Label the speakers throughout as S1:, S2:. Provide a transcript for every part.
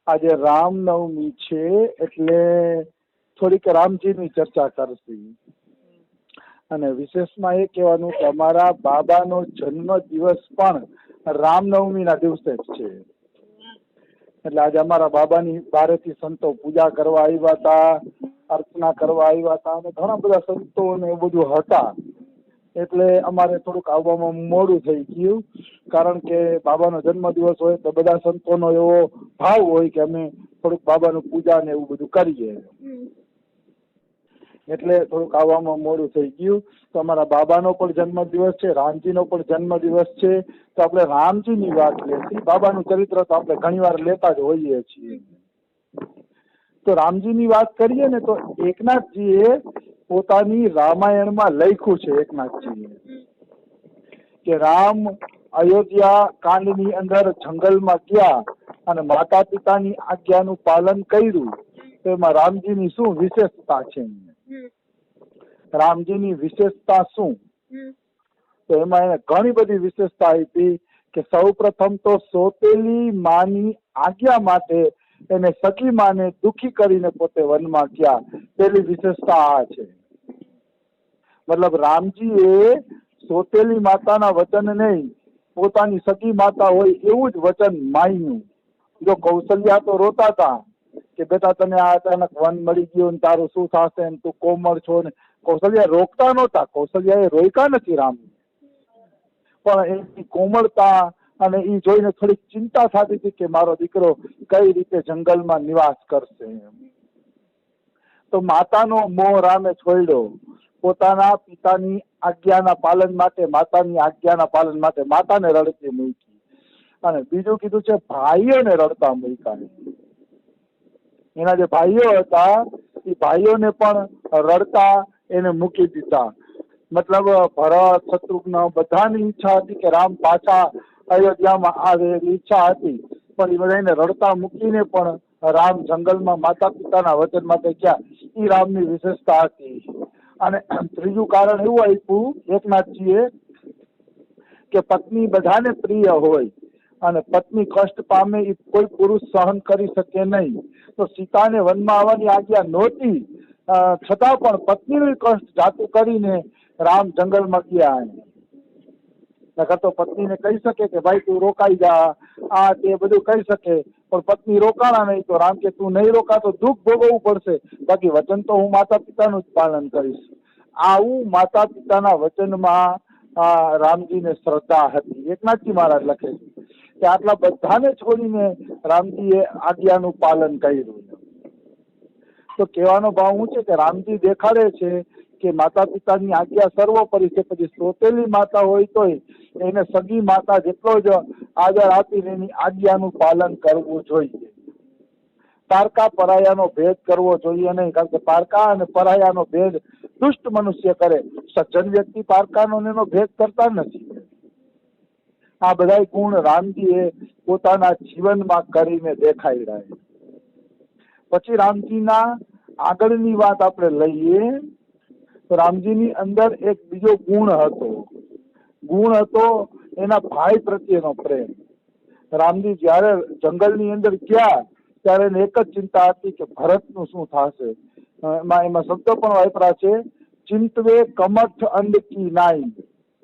S1: આજે રામનવમી છે એટલે થોડીક રામજીની ચર્ચા કરશી. અને વિશેષમાં એ કહેવાનું કે અમારા બાબાનો જન્મ દિવસ પણ રામનવમીના દિવસે જ છે. એટલે આજે અમારા બાબાની બારેથી સંતો પૂજા કરવા આવ્યા હતા, અર્ચના કરવા આવ્યા હતા અને ઘણા બધા સંતો ને એવું બધું હતા. એટલે અમારે થોડુંક આવવામાં મોડું થઈ ગયું, કારણ કે બાબાનો જન્મ દિવસ હોય તો બધા સંતોનો એવો ભાવ હોય કે અમે થોડુંક બાબાનું પૂજા ને એવું બધું કરીએ, એટલે થોડુંક આવવામાં મોડું થઈ ગયું. તો અમારા બાબાનો પણ જન્મ દિવસ છે, રામજીનો પણ જન્મ દિવસ છે, તો આપણે રામજીની વાત લેશી. બાબાનું ચરિત્ર તો આપણે ઘણી વાર લેતા જ હોઈએ છીએ. તો રામજીની વાત કરીએ ને તો એકનાથજીએ પોતાની રામાયણમાં લખ્યું છે, એકનાથજીએ, કે રામ અયોધ્યા કાંડની અંદર જંગલમાં ગયા અને માતા પિતાની આજ્ઞાનું પાલન કર્યું, તો એમાં રામજીની શું વિશેષતા છે? રામજીની વિશેષતા શું? તો એમાં એને ઘણી બધી વિશેષતા આપી કે સૌ પ્રથમ તો સોતેલી માની આજ્ઞા માટે એને સખી માને દુખી કરીને પોતે વનમાં ગયા. પેલી વિશેષતા આ છે. મતલબ રામજીએ સોતેલી માતાના વચન નહીં, પોતાની સખી માતા હોય એવું જ વચન માન્યું. જો કૌશલ્યા તો રોતા હતા કે બેટા તને આ અચાનક વન મળી ગયો ને તારું શું થશે ને તું કોમળ છો ને, કૌશલ્યા રોકતા નહોતા. કૌશલ્યા એ રોક્યા નથી રામ, પણ એની કોમળતા અને એ જોઈને થોડીક ચિંતા થતી હતી કે મારો દીકરો કઈ રીતે જંગલમાં નિવાસ કરશે. તો માતાનો મોહ રામે છોડ્યો. પોતાના પિતાની આજ્ઞાના પાલન માટે, માતાની આજ્ઞાના પાલન માટે માતાને રડતી મૂકી. અને બીજું કીધું છે ભાઈઓને રડતા મૂક્યા. એના જે ભાઈઓ હતા એ ભાઈઓને પણ રડતા એને મૂકી દીધા. મતલબ ભરત, શત્રુઘ્ન બધાની ઈચ્છા હતી કે રામ પાછા અયોધ્યામાં આવે એવી ઈચ્છા હતી, પણ એ બધાને રડતા મૂકીને પણ રામ જંગલમાં માતા પિતાના વચન માટે ગયા. એ રામની વિશેષતા હતી. અને ત્રીજું કારણ એવું આપ્યું એકનાથજીએ કે પત્ની બધાને પ્રિય હોય અને પત્ની કષ્ટ પામે એ કોઈ પુરુષ સહન કરી શકે નહીં. તો સીતાને વનમાં આવવાની આજ્ઞા નહોતી, છતાં પણ પત્નીનું કષ્ટ જાતું કરીને રામ જંગલમાં ગયા. નકર તો પત્નીને કહી શકે કે ભાઈ તું રોકાઈ જા, આ તે બધું કહી શકે, પણ પત્ની રોકાણા નહીં તો રામ કે તું નહીં રોકા તો દુઃખ ભોગવવું પડશે, બાકી વચન તો હું માતા પિતાનું જ પાલન કરીશ. આવું માતા પિતાના વચનમાં રામજીને શ્રદ્ધા હતી. એકનાથજી મહારાજ લખે છે કે આટલા બધાને છોડીને રામજીએ આજ્ઞાનું પાલન કર્યું. તો કહેવાનો ભાવ શું છે કે રામજી દેખાડે છે કે માતા પિતાની આજ્ઞા સર્વોપરી છે. પછી સોતેલી માતા હોય તોય એને સગી માતા જેટલો જ આદર આપીને એની આજ્ઞાનું પાલન કરવું જોઈએ. પારકા પરાયાનો ભેદ કરવો જોઈએ નહીં, કારણ કે પારકા અને પરાયાનો ભેદ દુષ્ટ મનુષ્ય કરે. સજ્જન વ્યક્તિ પારકાનો એનો ભેદ કરતા નથી. આ બધા ગુણ રામજીએ પોતાના જીવનમાં કરીને દેખાડ્યા. પછી રામજીના આગળની વાત આપણે લઈએ તો રામજીની અંદર એક બીજો ગુણ હતો એના ભાઈ પ્રત્યેનો પ્રેમ. રામજી જયારે જંગલની અંદર ગયા ત્યારે એને એક જ ચિંતા હતી કે ભરતનું શું થશે. એમાં શબ્દ પણ વાપરા છે, ચિંતવે કમઠ અંડકી નાઈ,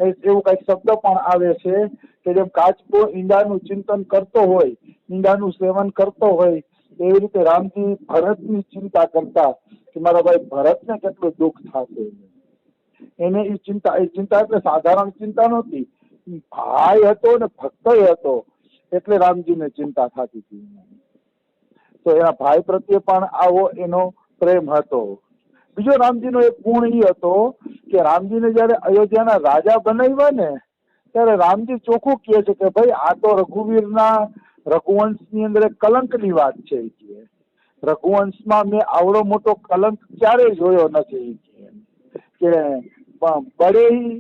S1: એવું કઈક શબ્દ પણ આવે છે કે જેમ કાચબો ઈંડાનું ચિંતન કરતો હોય, ઈંડાનું સેવન કરતો હોય, એવી રીતે રામજી ભરતની ચિંતા કરતા કે મારા ભાઈ ભરતને કેટલું દુઃખ થશે. એને એ ચિંતા એટલે સાધારણ ચિંતા નહોતી, ભાઈ હતો ને ભક્તય હતો એટલે રામજીને ચિંતા થતી હતી. તો એના ભાઈ પ્રત્યે પણ આવો એનો પ્રેમ હતો. બીજો રામજીનો એક ગુણ એ હતો કે રામજીને જયારે અયોધ્યાના રાજા બનાવ્યા ને ત્યારે રામજી ચોખ્ખું કહે છે કે ભાઈ આ તો રઘુવંશની અંદર એક કલંકની વાત છે. રઘુવંશમાં મેં આવડો મોટો કલંક ક્યારેય જોયો નથી કે બડે હી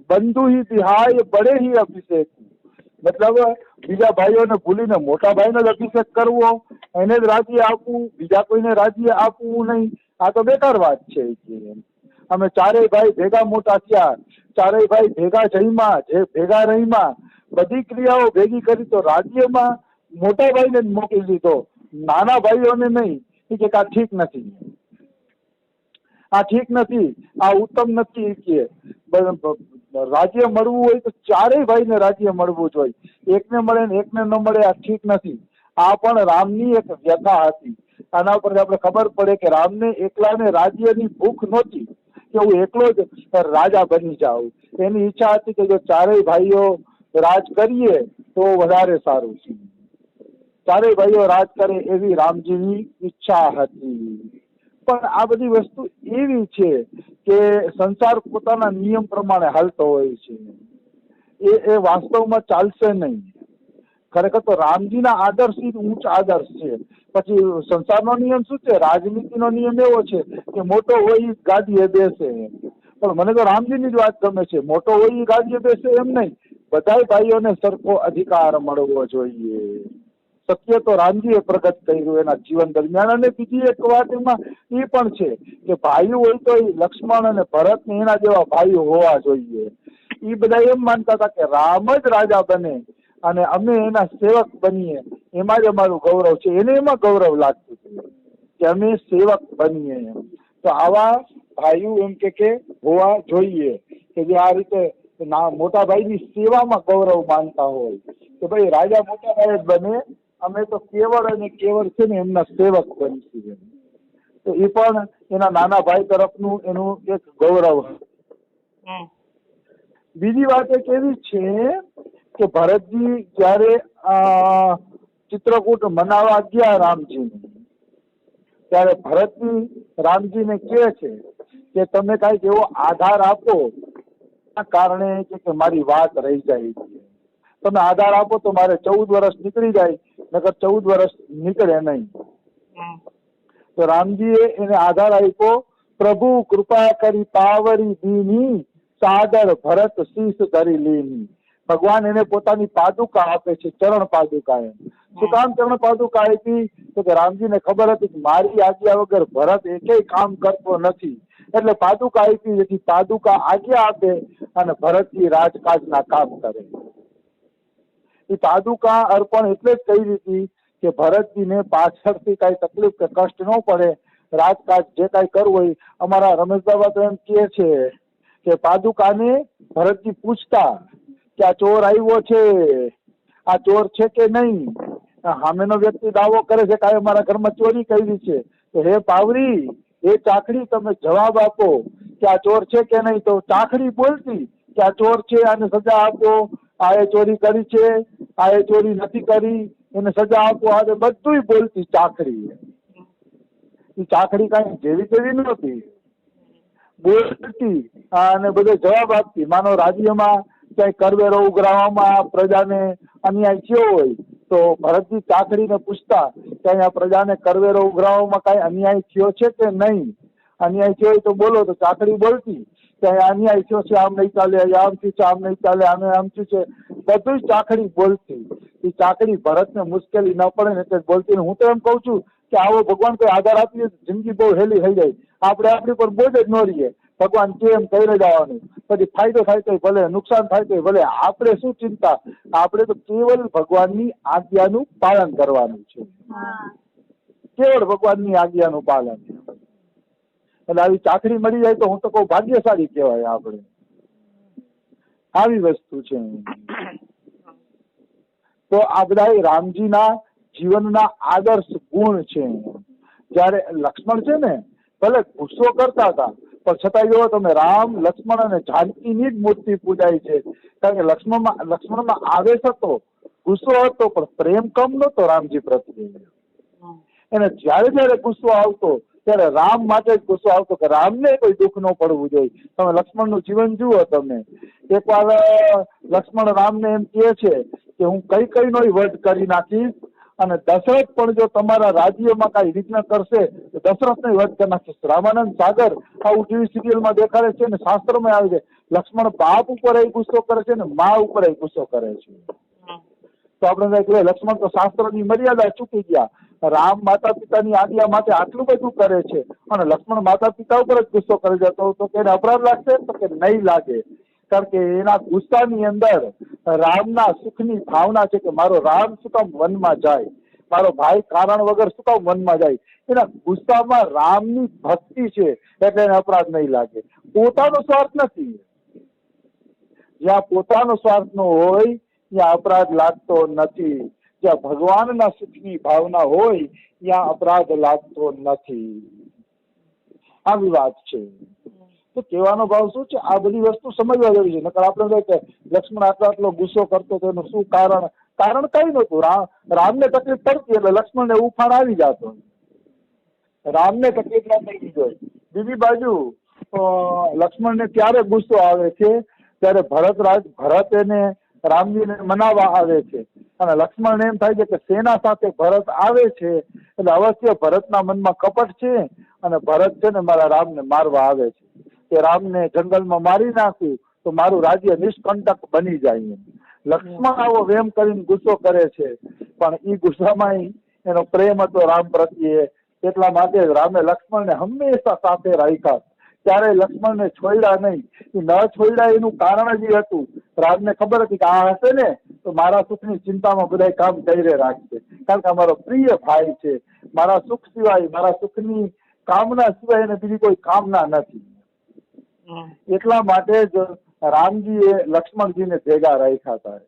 S1: બંધુ હી બિહાય બડે હી અભિષેક. મતલબ બીજા ભાઈઓને ભૂલીને મોટા ભાઈને જ અભિષેક કરવો, એને જ રાજ્ય આપવું, બીજા કોઈને રાજ્ય આપવું નહીં, આ તો બેકાર વાત છે. અમે ચારેય ભાઈ ભેગા મોટા થયા, ચારેય ભાઈ ભેગા જઈમાં, જે ભેગા રહીમાં, બધી ક્રિયાઓ ભેગી કરી તો રાજ્યમાં મોટા ભાઈને જ મોકલી દીધો નાના ભાઈઓને નહીં, એ કે આ ઠીક નથી, આ ઠીક નથી, આ ઉત્તમ નથી, કે રાજ્ય મળવું હોય તો ચારેય ભાઈને રાજ્ય મળવું જોઈએ, એકને મળે ને એકને ન મળે આ ઠીક નથી. આ પણ રામની એક વ્યથા હતી. આના ઉપરથી આપણે ખબર પડે કે રામને એકલાને રાજ્યની ભૂખ નહોતી કે હું એકલો જ રાજા બની જાઉં. એની ઈચ્છા હતી કે જો ચારેય ભાઈઓ રાજ કરીએ તો વધારે સારું છે. ચારેય ભાઈઓ રાજ કરે એવી રામજીની ઈચ્છા હતી. પણ આ બધી વસ્તુ એવી છે કે સંસાર પોતાના નિયમ પ્રમાણે હાલતો હોય છે, એ વાસ્તવમાં ચાલશે નહીં. ખરેખર તો રામજીના આદર્શ ઉચ્ચ આદર્શ છે. પછી સંસારનો નિયમ શું છે? રાજનીતિનો નિયમ એવો છે કે મોટો હોય એ ગાદીએ બેસે. પણ મને તો રામજીની જ વાત ગમે છે. મોટો હોય એ ગાદીએ બેસે એમ નહીં, બધા ભાઈઓને સરખો અધિકાર મળવો જોઈએ. સત્ય તો રામજીએ પ્રગટ કર્યું એના જીવન દરમિયાન. અને બીજી એક વાત એમાં એ પણ છે કે ભાઈઓ હોય તો લક્ષ્મણ અને ભરત ને એના જેવા ભાઈઓ હોવા જોઈએ. એ બધા એમ માનતા હતા કે રામ જ રાજા બને અને અમે એના સેવક બનીએ, એમાં જ અમારું ગૌરવ છે. એને એમાં ગૌરવ લાગતું હતું કે અમે સેવક બનીએ. તો આવા ભાઈઓ એમ કે હોવા જોઈએ કે જે આ રીતે મોટા ભાઈની સેવામાં ગૌરવ માનતા હોય કે ભાઈ રાજા મોટા ભાઈ જ બને, અમે તો કેવળ અને કેવળ છે ને એમના સેવક બનીશું. તો એ પણ એના નાના ભાઈ તરફનું એનું એક ગૌરવ. બીજી વાત એક એવી છે કે ભરતજી જયારે ચિત્રકૂટ મનાવવા ગયા રામજીને, ત્યારે ભરતજી રામજીને કહે છે કે તમે કાંઈક એવો આધાર આપો કારણે કે મારી વાત રહી જાય છે. તમે આધાર આપો તો મારે 14 વર્ષ નીકળી જાય, નકર 14 વર્ષ નીકળે નહીં. તો રામજીએ એને આધાર આપ્યો, પ્રભુ કૃપા કરી પાવરી દીની, સાદર ભરત શીશ ધરી લીની. ભગવાન એને પોતાની પાદુકા આપે છે, ચરણ પાદુકા. શું કામ ચરણ પાદુકા આપી? તો કે રામજીને ખબર હતી કે મારી આજ્ઞા વગર ભરત એકેય કામ કરતો નથી, એટલે પાદુકા આપી. જેથી પાદુકા આજ્ઞા આપે અને ભરતજી રાજકાજના કામ કરે. એ પાદુકા અર્પણ એટલે જ કરી હતી કે ભરતજીને પાછળથી કઈ તકલીફ કે કષ્ટ ન પડે, રાજકાજ જે કઈ કરવું હોય. અમારા રમેશ બાબા તો એમ કહે છે કે પાદુકાને ભરતજી પૂછતા કે આ ચોર આવ્યો છે, આ ચોર છે કે નહીં? સામેનો વ્યક્તિ દાવો કરે છે કે અમારા ઘરમાં ચોરી કરી છે, તો હે પાવરી, એ ચાકડી તમે જવાબ આપો કે આ ચોર છે કે નહીં. તો ચાકડી બોલતી કે આ ચોર છે, આને સજા આપો, આ એ ચોરી કરી છે, આ એ ચોરી નથી કરી, એને સજા આપો. આ બધું બોલતી ચાકડી. એ ચાકડી કઈ જેવી તેવી નહોતી, બોલતી અને બધો જવાબ આપતી. માનો રાજ્યમાં ક્યાંય કરવેરો ઉઘરાવવામાં પ્રજાને અન્યાય થયો હોય તો ભરતજી ચાકડીને પૂછતા કે અહીંયા પ્રજાને કરવેરો ઉઘરાવવામાં કઈ અન્યાય થયો છે કે નહીં? અન્યાય થયો હોય તો બોલો. તો ચાકડી બોલતી કે અહીંયા અન્યાય થયો છે, આમ નહીં ચાલે, આમ થયું છે, આમ નહીં ચાલે, આમે આમ થયું છે. બધું ચાકડી બોલતી. એ ચાકડી ભરતને મુશ્કેલી ન પડે ને એટલે બોલતી. હું તો એમ કઉ છું કે આવો ભગવાન કોઈ આધાર આપીએ જિંદગી બહુ હેલી થઈ જાય. આપણે આપણી પર બોજ જ ન રહીએ. ભગવાન કેમ કહી જવાનું, પછી ફાયદો થાય તો ભલે, નુકસાન થાય તો ભલે, આપણે શું ચિંતા? આપણે તો કેવલ ભગવાનની આજ્ઞાનું પાલન કરવાનું છે, કેવળ ભગવાનની આજ્ઞાનું પાલન. એટલે આવી ચાકરી મળી જાય તો હું તો કહું ભાગ્યશાળી કહેવાય. આપણે આવી વસ્તુ છે. તો આ બધા રામજીના જીવનના આદર્શ ગુણ છે. જયારે લક્ષ્મણ છે ને ભલે ગુસ્સો કરતા હતા, પણ છતાં જો તમે રામ, લક્ષ્મણ અને જાનકીની જ મૂર્તિ પૂજાય છે. કારણ કે લક્ષ્મણમાં આવેશ હતો, ગુસ્સો હતો, પણ પ્રેમ કમ નતો રામજી પ્રત્યે. એને જયારે ગુસ્સો આવતો ત્યારે રામ માટે જ ગુસ્સો આવતો કે રામને કોઈ દુઃખ ન પડવું જોઈએ. તમે લક્ષ્મણનું જીવન જુઓ. તમે એકવાર લક્ષ્મણ રામને એમ કહે છે કે હું કઈ નો વધ કરી નાખીશ, અને દશરથ પણ જો તમારા રાજ્યમાં કઈ વિઘ્ન કરશે તો દશરથને વધ કરી નાખીશ. રામાનંદ સાગર આવું ટીવી સિરિયલમાં દેખાડે છે ને શાસ્ત્રમાં આવે છે. લક્ષ્મણ બાપ ઉપર ગુસ્સો કરે છે ને મા ઉપર ગુસ્સો કરે છે. તો આપણે લક્ષ્મણ તો શાસ્ત્રની મર્યાદા ચૂકી ગયા. રામ માતા પિતાની આજ્ઞા માટે આટલું બધું કરે છે અને લક્ષ્મણ માતા પિતા ઉપર જ ગુસ્સો કરી જતો તો કે અપરાધ લાગશે? તો કે નહીં લાગે. કારણ કે એના ગુસ્સાની અંદર રામના સુખની ભાવના છે કે મારો રામ શું કામ વનમાં જાય, મારો ભાઈ કારણ વગર શું કામ મનમાં જાય? એના ગુસ્સામાં રામની ભક્તિ છે એટલે એને અપરાધ નહીં લાગે. પોતાનો સ્વાર્થ નથી. જ્યાં પોતાનો સ્વાર્થ નો હોય ત્યાં અપરાધ લાગતો નથી. જ્યાં ભગવાનના સુખની ભાવના હોય ત્યાં અપરાધ લાગતો નથી. આવી વાત છે. તો કહેવાનો ભાવ શું છે? આ બધી વસ્તુ સમજવા જેવી છે. નકર આપણે કહે કે લક્ષ્મણ આટલો ગુસ્સો કરતો તો એનું શું કારણ? કારણ કઈ નતું. રામને તકલીફ પડતી એટલે લક્ષ્મણને ઉફાણ આવી જતો. રામને તકલીફ ના થઈ ગઈ. બીજી બાજુ લક્ષ્મણને ક્યારે ગુસ્સો આવે છે? ત્યારે ભરત એને રામજીને મનાવવા આવે છે અને લક્ષ્મણ એમ થાય છે કે સેના સાથે ભરત આવે છે એટલે અવશ્ય ભરતના મનમાં કપટ છે અને ભરત છે ને મારા રામને મારવા આવે છે કે રામને જંગલમાં મારી નાખું તો મારું રાજ્ય નિષ્કંટક બની જાય. લક્ષ્મણ આવો વેમ કરીને ગુસ્સો કરે છે પણ એ ગુસ્સામાં એનો પ્રેમ હતો રામ પ્રત્યે. એટલા માટે રામે લક્ષ્મણને હંમેશા સાથે રાખ્યા. ત્યારે લક્ષ્મણને છોડ્યા નહીં. એ ન છોડ્યા એનું કારણ જ એ હતું, રામને ખબર હતી કે આ હશે ને તો મારા સુખની ચિંતામાં બધા કામ કરી રાખશે, કારણ કે અમારો પ્રિય ભાઈ છે. મારા સુખ સિવાય, મારા સુખની કામના સિવાય એને બીજી કોઈ કામના નથી. એટલા માટે જ રામજીએ લક્ષ્મણજીને ભેગા રાખ્યા હતા.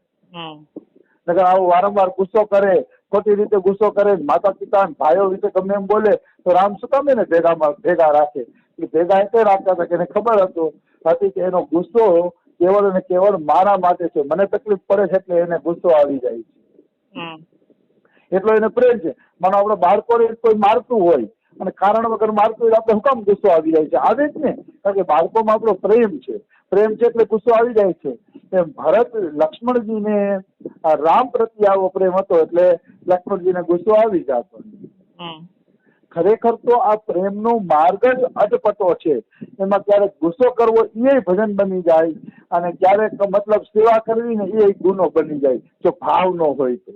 S1: નકર આવો વારંવાર ગુસ્સો કરે, ખોટી રીતે ગુસ્સો કરે, માતા પિતા ભાઈઓ વિશે ગમે એમ બોલે તો રામ શું કામ એને ભેગા રાખે? એ ભેગા એટલે રાખતા હતા કે એને ખબર હતી કે એનો ગુસ્સો કેવળ અને કેવળ મારા માટે છે, મને તકલીફ પડે છે એટલે એને ગુસ્સો આવી જાય છે. એટલો એને પ્રેમ છે. માનો આપણે બાળકોને કોઈ મારતું હોય અને કારણ વગર મારતું હોય આપણે શું કામ ગુસ્સો આવી જાય છે? આવે જ ને, કારણ કે બાળકોમાં આપણો પ્રેમ છે. પ્રેમ છે એટલે ગુસ્સો આવી જાય છે. એમ ભરત લક્ષ્મણજીને રામ પ્રત્યે આવો પ્રેમ હતો એટલે લક્ષ્મણજીને ગુસ્સો આવી જતો. ખરેખર તો આ પ્રેમનો માર્ગ જ અટપટો છે. એમાં ક્યારેક ગુસ્સો કરવો એ ભજન બની જાય અને ક્યારેક મતલબ સેવા કરવી ને એ ગુનો બની જાય જો ભાવ ન હોય તો.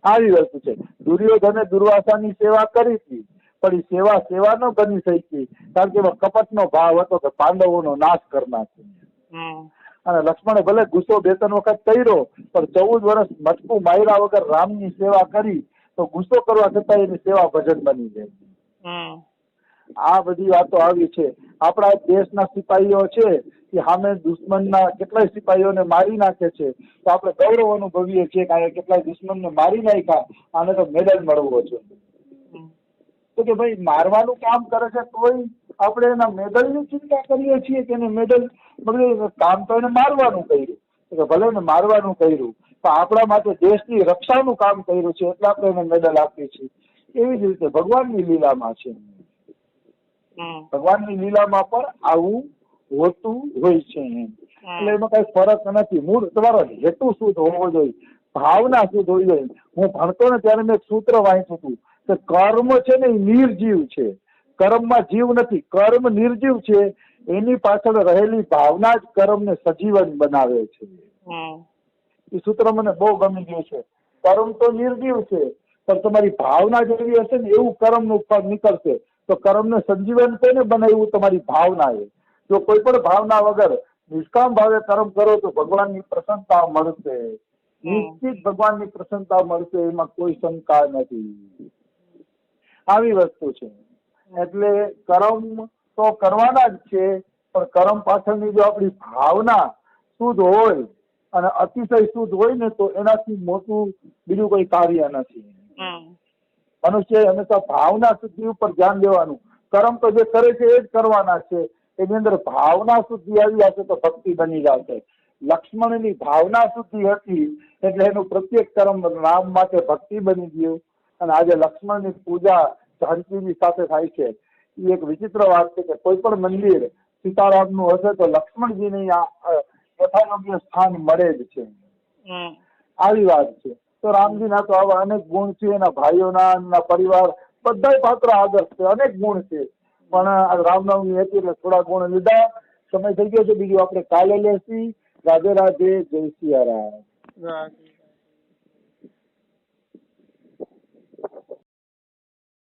S1: આવી વસ્તુ છે. દુર્યોધને દુર્વાસાની સેવા કરી હતી પણ એ સેવા ન બની શકી કારણ કે એમાં કપટનો ભાવ હતો કે પાંડવોનો નાશ કરનાર. અને લક્ષ્મણે ભલે ગુસ્સો 2-3 વખત કર્યો પણ 14 વર્ષ મટકું માર્યા વગર રામની સેવા કરી તો ગુસ્સો કરવા છતાં એની સેવા ભજન બની જાય. આ બધી વાતો આવી છે. આપણા દેશના સિપાહીઓ છે કે સામે દુશ્મનના કેટલાય સિપાહીઓને મારી નાખે છે તો આપણે ગૌરવ અનુભવીએ છીએ કે કેટલાય દુશ્મનને મારી નાખ્યા, આને તો મેડલ મળવો છે. તો કે ભાઈ મારવાનું કામ કરે છે તોય આપણે એના મેડલની ચિંતા કરીએ છીએ કે એને મેડલ મળે? કામ તો એને મારવાનું કર્યું, કે ભલે એને મારવાનું કર્યું તો આપણા માટે દેશની રક્ષાનું કામ કર્યું છે એટલે આપણે એને મેડલ આપીએ છીએ. એવી જ રીતે ભગવાનની લીલામાં છે. ભગવાનની લીલામાં પણ આવું હોતું હોય છે. એટલે એમાં કઈ ફરક નથી. મૂળ તમારો હેતુ શું હોવો જોઈએ, ભાવના શું હોવી જોઈએ. હું ભણતો ને ત્યારે મેં એક સૂત્ર વાંચ્યું હતું કે કર્મ છે ને એ નિર્જીવ છે, કર્મમાં જીવ નથી. કર્મ નિર્જીવ છે, એની પાછળ રહેલી ભાવના જ કર્મને સજીવન બનાવે છે. એ સૂત્ર મને બહુ ગમી ગયું છે. કર્મ તો નિર્જીવ છે પણ તમારી ભાવના જેવી હશે ને એવું કર્મનું ફળ નીકળશે. તો કર્મને સંજીવન કોને બનાવ્યું? તમારી ભાવનાએ. જો કોઈ પણ ભાવના વગર નિષ્કામ ભાવે કર્મ કરો તો ભગવાનની પ્રસન્નતા મળશે, નિશ્ચિત ભગવાનની પ્રસન્નતા મળશે, એમાં કોઈ શંકા નથી. આવી વસ્તુ છે. એટલે કર્મ તો કરવાના જ છે પણ કર્મ પાછળની જો આપણી ભાવના શુદ્ધ હોય અને અતિશય શુદ્ધ હોય ને તો એનાથી મોટું બીજું કોઈ કાર્ય નથી. મનુષ્ય હંમેશા ભાવના શુદ્ધિ ઉપર ધ્યાન દેવાનું. કર્મ તો જે કરે છે એ જ કરવાના છે. એની અંદર ભાવના શુદ્ધિ આવી જશે તો ભક્તિ બની જશે. લક્ષ્મણની ભાવના શુદ્ધિ હતી એટલે એનું પ્રત્યેક કર્મ રામ માટે ભક્તિ બની ગયું અને આજે લક્ષ્મણની પૂજા જાનકીની સાથે થાય છે. એ એક વિચિત્ર વાત છે કે કોઈ પણ મંદિર સીતારામનું હશે તો લક્ષ્મણજીને યથાયોગ્ય સ્થાન મળે જ છે. આવી વાત છે. તો રામજીના તો આવા અનેક ગુણ છે, એના ભાઈઓના, એના પરિવાર બધા પાત્ર આદર્શ છે, અનેક ગુણ છે. પણ રામનવમી હતી એટલે થોડા ગુણ લીધા. સમય થઈ ગયો છે, બીજું આપણે કાલે લેશી. રાધે રાધે, જય સિયારામ.